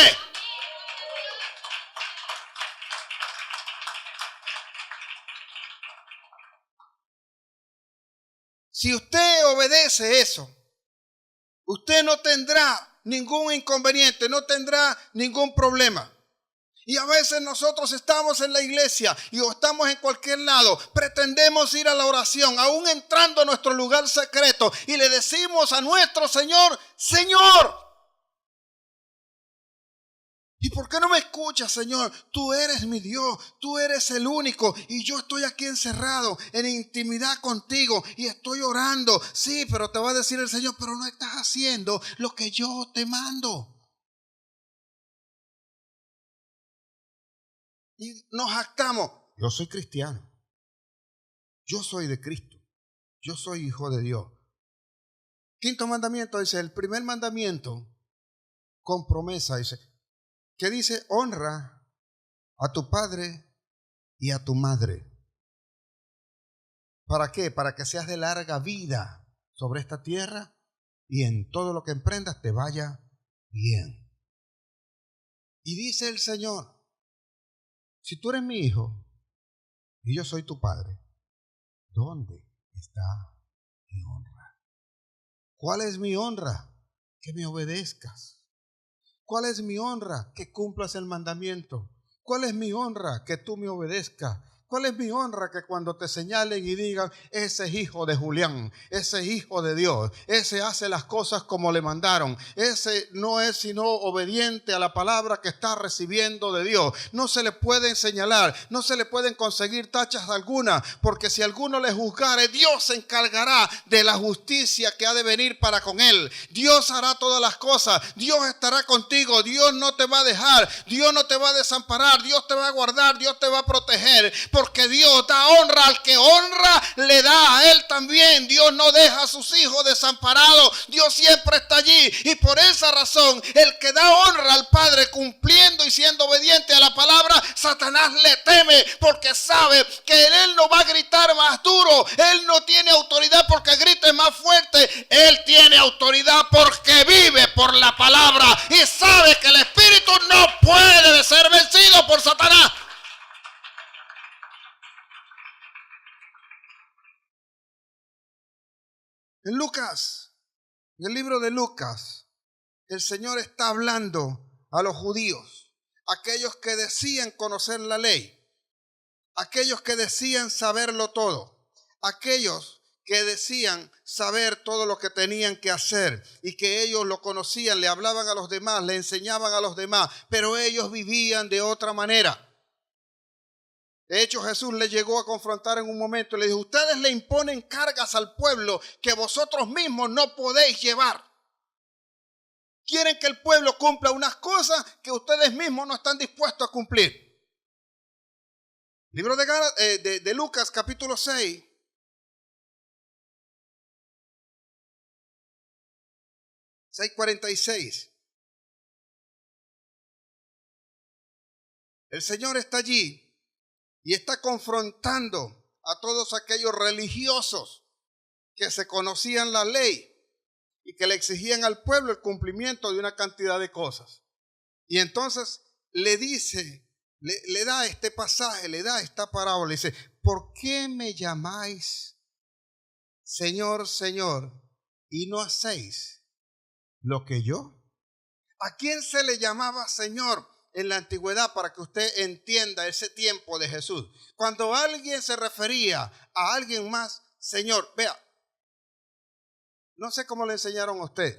Si usted obedece eso, usted no tendrá ningún inconveniente, no tendrá ningún problema. Y a veces nosotros estamos en la iglesia o estamos en cualquier lado, pretendemos ir a la oración, aún entrando a nuestro lugar secreto, y le decimos a nuestro Señor, Señor, ¿y por qué no me escuchas, Señor? Tú eres mi Dios, tú eres el único, y yo estoy aquí encerrado en intimidad contigo y estoy orando. Sí, pero te va a decir el Señor, pero no estás haciendo lo que yo te mando. Y nos jactamos. Yo soy cristiano. Yo soy de Cristo. Yo soy hijo de Dios. Quinto mandamiento dice, el primer mandamiento con promesa dice, ¿qué dice? Honra a tu padre y a tu madre. ¿Para qué? Para que seas de larga vida sobre esta tierra y en todo lo que emprendas te vaya bien. Y dice el Señor, si tú eres mi hijo y yo soy tu padre, ¿dónde está mi honra? ¿Cuál es mi honra? Que me obedezcas. ¿Cuál es mi honra? Que cumplas el mandamiento. ¿Cuál es mi honra? Que tú me obedezcas. ¿Cuál es mi honra? Que cuando te señalen y digan, ese es hijo de Julián, ese es hijo de Dios, ese hace las cosas como le mandaron, ese no es sino obediente a la palabra que está recibiendo de Dios. No se le pueden señalar, no se le pueden conseguir tachas alguna, porque si alguno le juzgare, Dios se encargará de la justicia que ha de venir para con él. Dios hará todas las cosas, Dios estará contigo, Dios no te va a dejar, Dios no te va a desamparar, Dios te va a guardar, Dios te va a proteger, porque Dios da honra al que honra, le da a él también. Dios no deja a sus hijos desamparados, Dios siempre está allí, y por esa razón el que da honra al Padre cumpliendo y siendo obediente a la palabra, Satanás le teme, porque sabe que él no va a gritar más duro, él no tiene autoridad porque grite más fuerte, él tiene autoridad porque vive por la palabra y sabe que el espíritu no puede ser vencido por Satanás. En Lucas, en el libro de Lucas, el Señor está hablando a los judíos, aquellos que decían conocer la ley, aquellos que decían saberlo todo, aquellos que decían saber todo lo que tenían que hacer y que ellos lo conocían, le hablaban a los demás, le enseñaban a los demás, pero ellos vivían de otra manera. De hecho, Jesús le llegó a confrontar en un momento y le dijo, ustedes le imponen cargas al pueblo que vosotros mismos no podéis llevar. Quieren que el pueblo cumpla unas cosas que ustedes mismos no están dispuestos a cumplir. Libro de Lucas, capítulo 6. (6:46). El Señor está allí y está confrontando a todos aquellos religiosos que se conocían la ley y que le exigían al pueblo el cumplimiento de una cantidad de cosas. Y entonces le dice, le da este pasaje, le da esta parábola, le dice, ¿por qué me llamáis Señor, Señor, y no hacéis lo que yo? ¿A quién se le llamaba Señor en la antigüedad, para que usted entienda ese tiempo de Jesús? Cuando alguien se refería a alguien más, Señor, vea, no sé cómo le enseñaron a usted,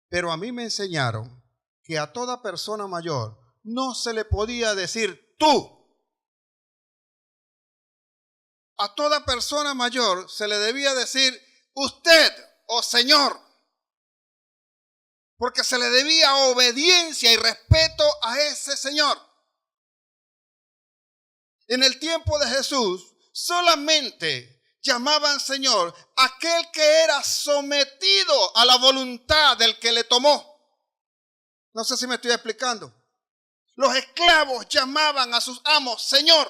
pero a mí me enseñaron que a toda persona mayor no se le podía decir tú. A toda persona mayor se le debía decir usted o Señor, porque se le debía obediencia y respeto a ese Señor. En el tiempo de Jesús solamente llamaban Señor aquel que era sometido a la voluntad del que le tomó. No sé si me estoy explicando. Los esclavos llamaban a sus amos Señor.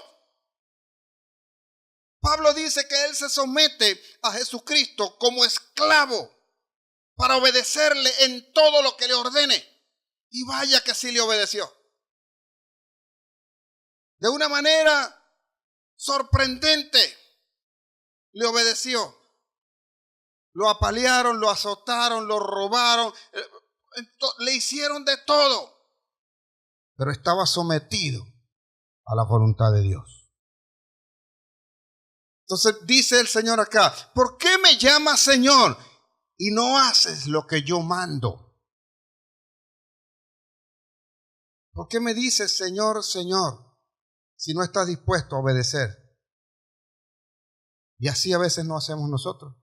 Pablo dice que él se somete a Jesucristo como esclavo para obedecerle en todo lo que le ordene. Y vaya que sí le obedeció. De una manera sorprendente le obedeció. Lo apalearon, lo azotaron, lo robaron, le hicieron de todo. Pero estaba sometido a la voluntad de Dios. Entonces dice el Señor acá, ¿por qué me llamas Señor y no haces lo que yo mando? ¿Por qué me dices Señor, Señor, si no estás dispuesto a obedecer? Y así a veces no hacemos nosotros.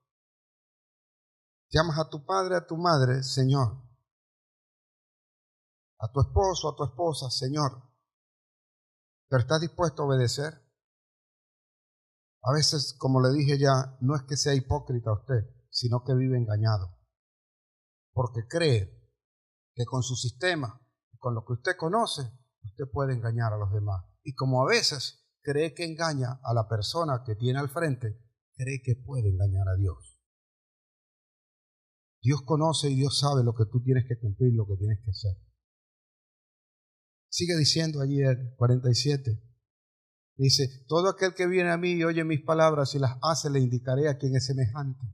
Llamas a tu padre, a tu madre, Señor. A tu esposo, a tu esposa, Señor. ¿Pero estás dispuesto a obedecer? A veces, como le dije ya, no es que sea hipócrita usted, sino que vive engañado. Porque cree que con su sistema, con lo que usted conoce, usted puede engañar a los demás. Y como a veces cree que engaña a la persona que tiene al frente, cree que puede engañar a Dios. Dios conoce y Dios sabe lo que tú tienes que cumplir, lo que tienes que hacer. Sigue diciendo allí el 47. Dice, todo aquel que viene a mí y oye mis palabras y las hace, le indicaré a quien es semejante.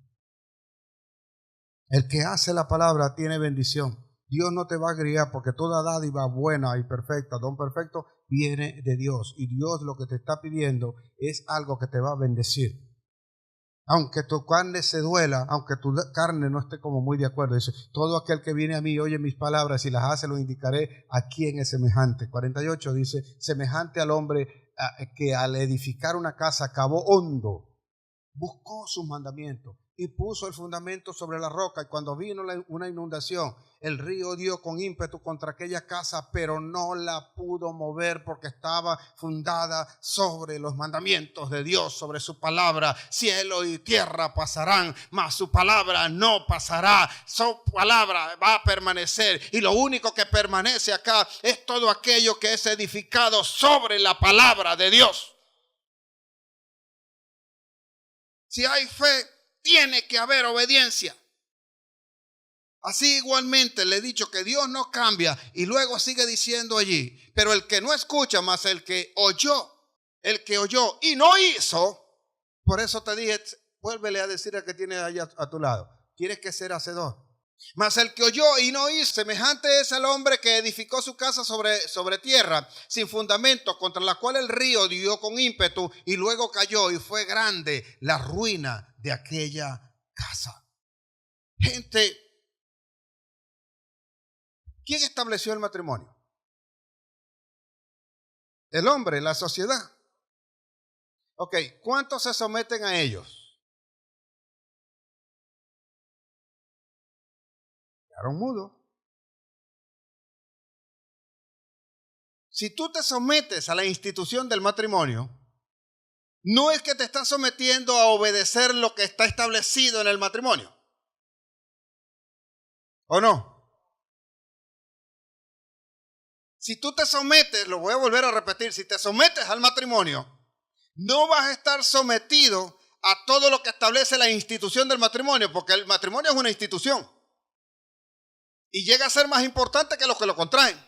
El que hace la palabra tiene bendición. Dios no te va a guiar porque toda dádiva buena y perfecta, don perfecto, viene de Dios. Y Dios lo que te está pidiendo es algo que te va a bendecir. Aunque tu carne se duela, aunque tu carne no esté como muy de acuerdo, dice, todo aquel que viene a mí y oye mis palabras y las hace, lo indicaré a quién es semejante. 48 dice, semejante al hombre que al edificar una casa cavó hondo, buscó sus mandamientos y puso el fundamento sobre la roca. Y cuando vino una inundación, el río dio con ímpetu contra aquella casa, pero no la pudo mover porque estaba fundada sobre los mandamientos de Dios, sobre su palabra. Cielo y tierra pasarán, mas su palabra no pasará. Su palabra va a permanecer. Y lo único que permanece acá es todo aquello que es edificado sobre la palabra de Dios. Si hay fe, tiene que haber obediencia. Así igualmente le he dicho que Dios no cambia y luego sigue diciendo allí, pero el que no escucha más el que oyó y no hizo, por eso te dije, vuélvele a decir al que tiene allá a tu lado, tienes que ser hacedor. Mas el que oyó y no hizo, semejante es el hombre que edificó su casa sobre tierra, sin fundamento, contra la cual el río dio con ímpetu y luego cayó y fue grande la ruina de aquella casa. Gente, ¿quién estableció el matrimonio? El hombre, la sociedad. Ok, ¿cuántos se someten a ellos? Quedaron mudos. Si tú te sometes a la institución del matrimonio, no es que te estás sometiendo a obedecer lo que está establecido en el matrimonio. ¿O no? Si tú te sometes, lo voy a volver a repetir, si te sometes al matrimonio, no vas a estar sometido a todo lo que establece la institución del matrimonio, porque el matrimonio es una institución y llega a ser más importante que los que lo contraen.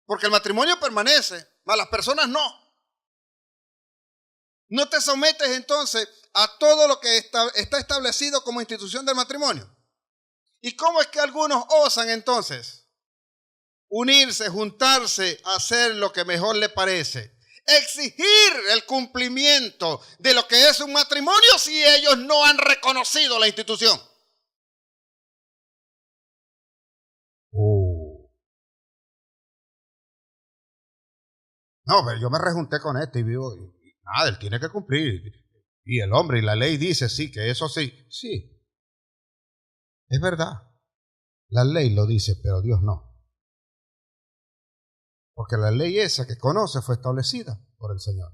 Porque el matrimonio permanece, mas las personas no. No te sometes entonces a todo lo que está establecido como institución del matrimonio. ¿Y cómo es que algunos osan entonces unirse, juntarse, hacer lo que mejor le parece? Exigir el cumplimiento de lo que es un matrimonio si ellos no han reconocido la institución. No, pero yo me rejunté con este y vivo, y nada, él tiene que cumplir. Y el hombre y la ley dice, sí, que eso sí. Sí, es verdad. La ley lo dice, pero Dios no. Porque la ley esa que conoce fue establecida por el Señor.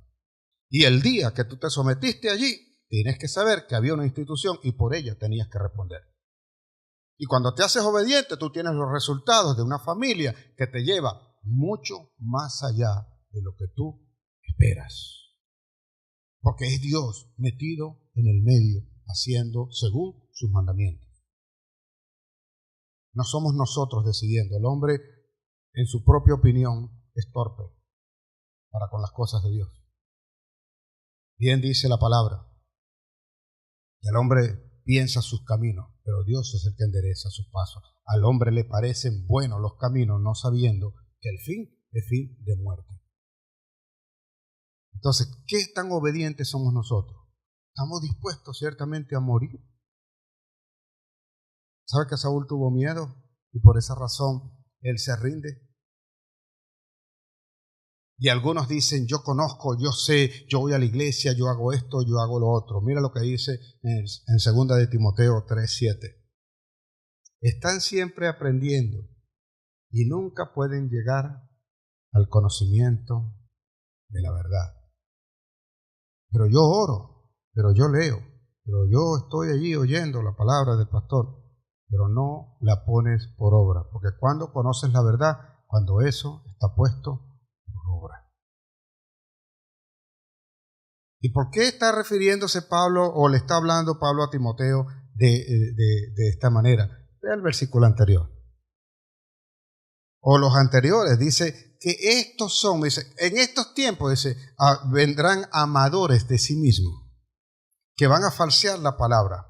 Y el día que tú te sometiste allí, tienes que saber que había una institución y por ella tenías que responder. Y cuando te haces obediente, tú tienes los resultados de una familia que te lleva mucho más allá de lo que tú esperas. Porque es Dios metido en el medio, haciendo según sus mandamientos. No somos nosotros decidiendo. El hombre, en su propia opinión, es torpe para con las cosas de Dios. Bien dice la palabra, el hombre piensa sus caminos, pero Dios es el que endereza sus pasos. Al hombre le parecen buenos los caminos, no sabiendo que el fin es fin de muerte. Entonces, ¿qué tan obedientes somos nosotros? ¿Estamos dispuestos ciertamente a morir? ¿Sabe que Saúl tuvo miedo? Y por esa razón él se rinde. Y algunos dicen, yo conozco, yo sé, yo voy a la iglesia, yo hago esto, yo hago lo otro. Mira lo que dice en 2 de Timoteo 3:7. Están siempre aprendiendo y nunca pueden llegar al conocimiento de la verdad. Pero yo oro, pero yo leo, pero yo estoy allí oyendo la palabra del pastor, pero no la pones por obra. Porque cuando conoces la verdad, cuando eso está puesto por obra. ¿Y por qué está refiriéndose Pablo o le está hablando Pablo a Timoteo de esta manera? Vea el versículo anterior. O los anteriores, dice que estos son, dice, en estos tiempos, dice, vendrán amadores de sí mismos, que van a falsear la palabra.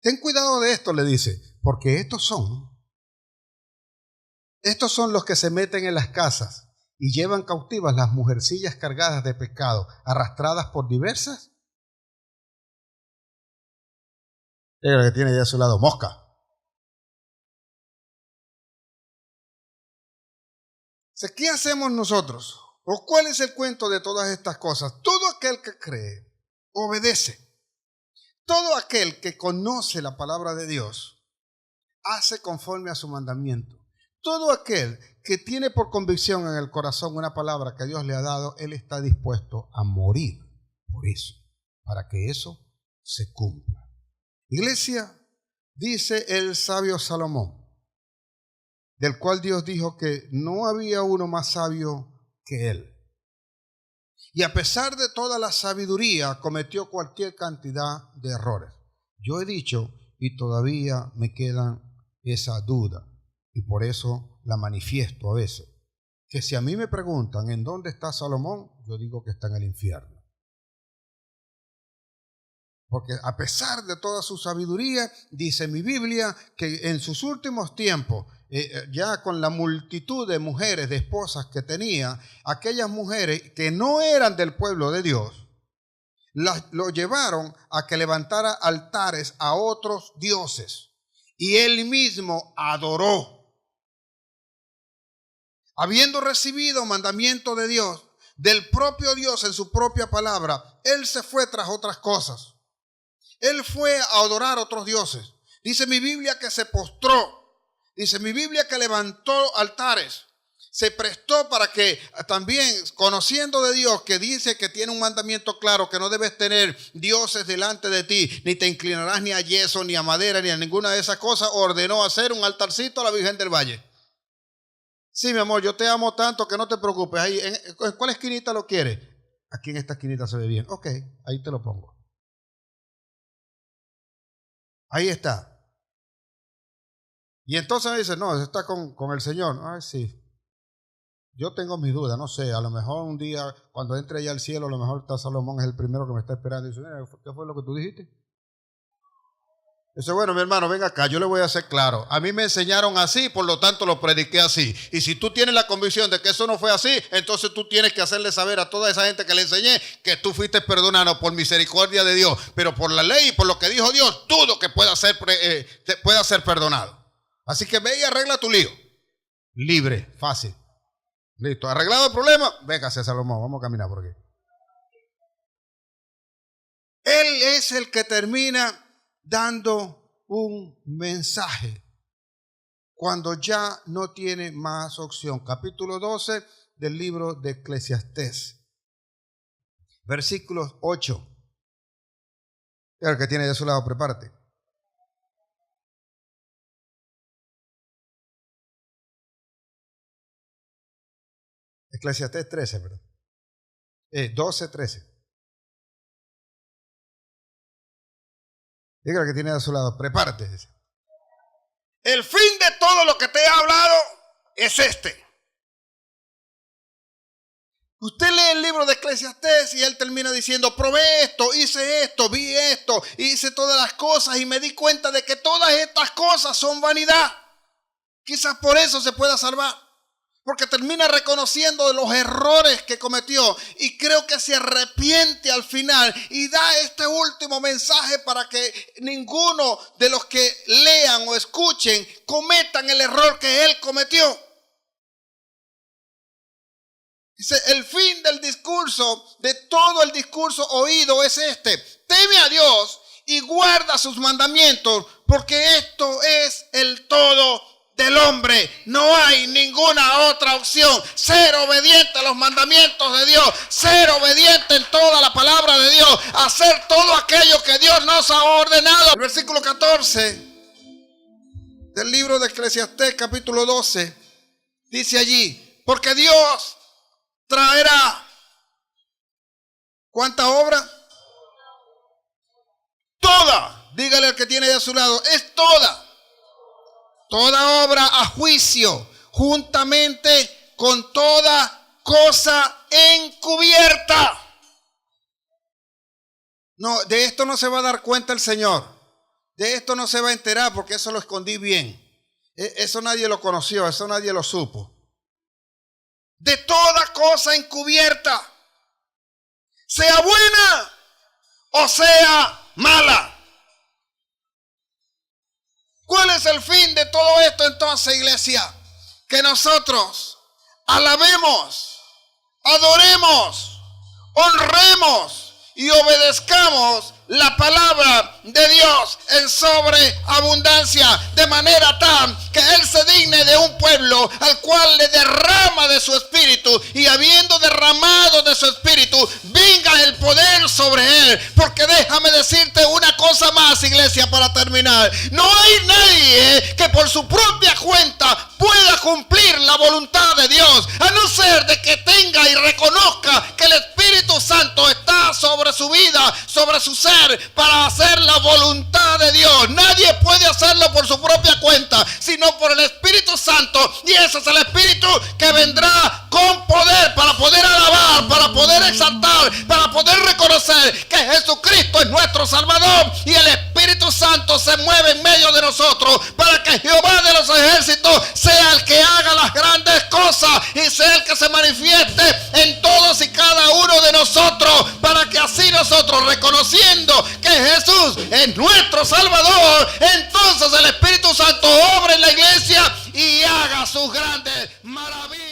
Ten cuidado de esto, le dice, porque estos son los que se meten en las casas y llevan cautivas las mujercillas cargadas de pecado, arrastradas por diversas. Es que tiene ya a su lado mosca. ¿Qué hacemos nosotros? ¿O cuál es el cuento de todas estas cosas? Todo aquel que cree, obedece. Todo aquel que conoce la palabra de Dios, hace conforme a su mandamiento. Todo aquel que tiene por convicción en el corazón una palabra que Dios le ha dado, él está dispuesto a morir por eso, para que eso se cumpla. Iglesia, dice el sabio Salomón, del cual Dios dijo que no había uno más sabio que él. Y a pesar de toda la sabiduría, cometió cualquier cantidad de errores. Yo he dicho, y todavía me queda esa duda, y por eso la manifiesto a veces, que si a mí me preguntan en dónde está Salomón, yo digo que está en el infierno. Porque a pesar de toda su sabiduría, dice mi Biblia que en sus últimos tiempos, ya con la multitud de mujeres, de esposas que tenía, aquellas mujeres que no eran del pueblo de Dios, lo llevaron a que levantara altares a otros dioses. Y él mismo adoró. Habiendo recibido mandamiento de Dios, del propio Dios en su propia palabra, él se fue tras otras cosas. Él fue a adorar a otros dioses. Dice mi Biblia que se postró. Dice mi Biblia que levantó altares. Se prestó para que también, conociendo de Dios, que dice que tiene un mandamiento claro, que no debes tener dioses delante de ti, ni te inclinarás ni a yeso, ni a madera, ni a ninguna de esas cosas, ordenó hacer un altarcito a la Virgen del Valle. Sí, mi amor, yo te amo tanto que no te preocupes. Ahí, ¿en cuál esquinita lo quieres? Aquí en esta esquinita se ve bien. Ok, ahí te lo pongo. Ahí está. Y entonces me dice, no, está con el Señor. Ay, sí. Yo tengo mis dudas, no sé. A lo mejor un día, cuando entre allá al cielo, a lo mejor está Salomón, es el primero que me está esperando. Y dice, ¿qué fue lo que tú dijiste? Dice, bueno, mi hermano, venga acá, yo le voy a hacer claro. A mí me enseñaron así, por lo tanto lo prediqué así. Y si tú tienes la convicción de que eso no fue así, entonces tú tienes que hacerle saber a toda esa gente que le enseñé que tú fuiste perdonado por misericordia de Dios. Pero por la ley y por lo que dijo Dios, dudo que pueda ser perdonado. Así que ve y arregla tu lío. Libre, fácil. Listo, arreglado el problema, véngase Salomón, vamos a caminar por aquí. Él es el que termina dando un mensaje cuando ya no tiene más opción. Capítulo 12 del libro de Eclesiastés, versículos 8. El que tiene de su lado, prepárate. Eclesiastés 13, ¿verdad? 12, 13. Diga el que tiene de su lado, prepárate. Dice. El fin de todo lo que te he hablado es este. Usted lee el libro de Eclesiastés y él termina diciendo, probé esto, hice esto, vi esto, hice todas las cosas y me di cuenta de que todas estas cosas son vanidad. Quizás por eso se pueda salvar. Porque termina reconociendo los errores que cometió y creo que se arrepiente al final y da este último mensaje para que ninguno de los que lean o escuchen cometan el error que él cometió. Dice, el fin del discurso, de todo el discurso oído es este: teme a Dios y guarda sus mandamientos, porque esto es el todo del hombre. No hay ninguna otra opción. Ser obediente a los mandamientos de Dios, ser obediente en toda la palabra de Dios, hacer todo aquello que Dios nos ha ordenado. El versículo 14 del libro de Eclesiastés, capítulo 12, dice allí, porque Dios traerá, ¿cuánta obra? Dígale al que tiene a su lado, es toda obra a juicio, juntamente con toda cosa encubierta. No, de esto no se va a dar cuenta el Señor. De esto no se va a enterar porque eso lo escondí bien. Eso nadie lo conoció, eso nadie lo supo. De toda cosa encubierta, sea buena o sea mala. ¿Cuál es el fin de todo esto entonces, iglesia? Que nosotros alabemos, adoremos, honremos y obedezcamos la palabra de Dios en sobreabundancia, de manera tal que Él se digne de un pueblo al cual le derrama de su espíritu, y habiendo derramado de su espíritu, venga el poder sobre Él. Porque déjame decirte una cosa más, iglesia, para terminar. No hay nadie que por su propia cuenta pueda cumplir la voluntad de Dios, a no ser de que tenga y reconozca que el Espíritu Santo está sobre su vida, sobre su ser, para hacer la voluntad de Dios. Nadie puede hacerlo por su propia cuenta, sino por el Espíritu Santo. Y ese es el Espíritu que vendrá con poder para poder alabar, para poder exaltar, para poder reconocer que Jesucristo es nuestro Salvador. Y el Espíritu Santo se mueve en medio de nosotros para que Jehová de los ejércitos sea el que haga las grandes cosas y sea el que se manifieste en todos y cada uno de nosotros, para que así nosotros, reconociendo que Jesús es nuestro Salvador, entonces el Espíritu Santo obra en la iglesia y haga sus grandes maravillas.